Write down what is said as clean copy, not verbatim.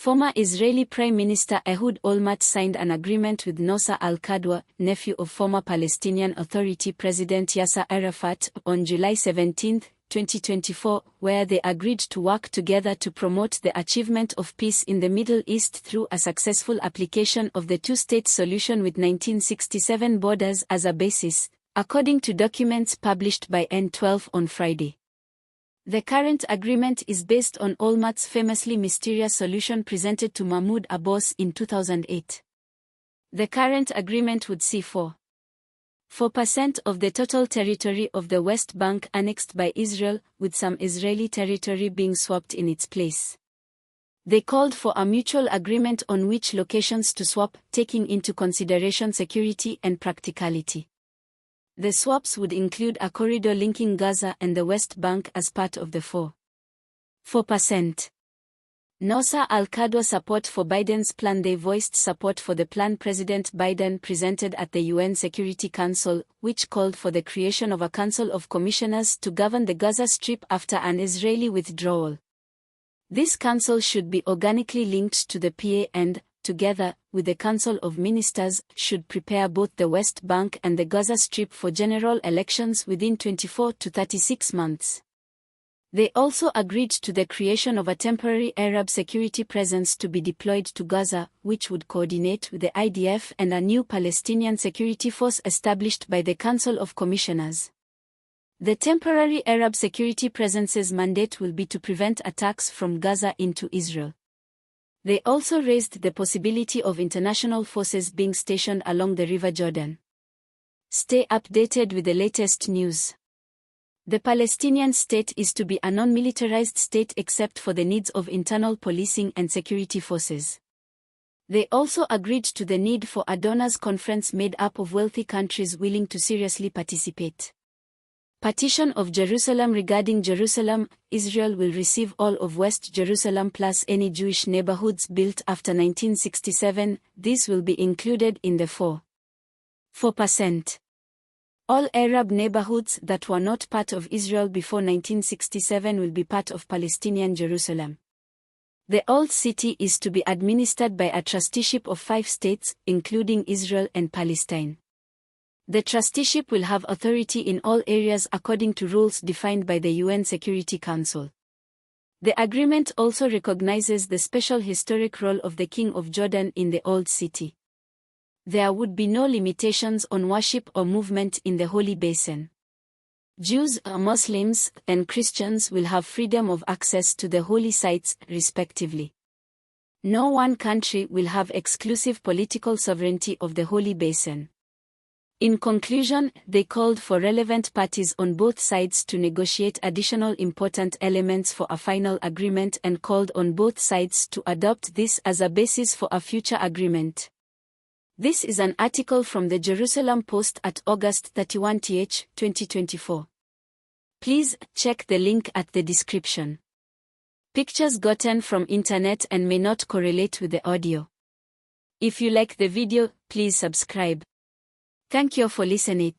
Former Israeli Prime Minister Ehud Olmert signed an agreement with Nasser al-Qadwa, nephew of former Palestinian Authority President Yasser Arafat, on July 17, 2024, where they agreed to work together to promote the achievement of peace in the Middle East through a successful application of the two-state solution with 1967 borders as a basis, according to documents published by N12 on Friday. The current agreement is based on Olmert's famously mysterious solution presented to Mahmoud Abbas in 2008. The current agreement would see 4% of the total territory of the West Bank annexed by Israel, with some Israeli territory being swapped in its place. They called for a mutual agreement on which locations to swap, taking into consideration security and practicality. The swaps would include a corridor linking Gaza and the West Bank as part of the 4%. Nasser al-Qadwa support for Biden's plan. They voiced support for the plan President Biden presented at the UN Security Council, which called for the creation of a Council of Commissioners to govern the Gaza Strip after an Israeli withdrawal. This council should be organically linked to the PA and, together with the Council of Ministers, should prepare both the West Bank and the Gaza Strip for general elections within 24 to 36 months. They also agreed to the creation of a temporary Arab security presence to be deployed to Gaza, which would coordinate with the IDF, and a new Palestinian security force established by the Council of Commissioners. The temporary Arab security presence's mandate will be to prevent attacks from Gaza into Israel. They also raised the possibility of international forces being stationed along the River Jordan. Stay updated with the latest news. The Palestinian state is to be a non-militarized state except for the needs of internal policing and security forces. They also agreed to the need for a donors conference made up of wealthy countries willing to seriously participate. Partition of Jerusalem. Regarding Jerusalem, Israel will receive all of West Jerusalem plus any Jewish neighborhoods built after 1967. These will be included in the 4%. All Arab neighborhoods that were not part of Israel before 1967 will be part of Palestinian Jerusalem. The Old City is to be administered by a trusteeship of 5 states, including Israel and Palestine. The trusteeship will have authority in all areas according to rules defined by the UN Security Council. The agreement also recognizes the special historic role of the King of Jordan in the Old City. There would be no limitations on worship or movement in the Holy Basin. Jews, Muslims, and Christians will have freedom of access to the holy sites, respectively. No one country will have exclusive political sovereignty of the Holy Basin. In conclusion, they called for relevant parties on both sides to negotiate additional important elements for a final agreement and called on both sides to adopt this as a basis for a future agreement. This is an article from the Jerusalem Post at August 31, 2024. Please check the link at the description. Pictures gotten from internet and may not correlate with the audio. If you like the video, please subscribe. Thank you for listening.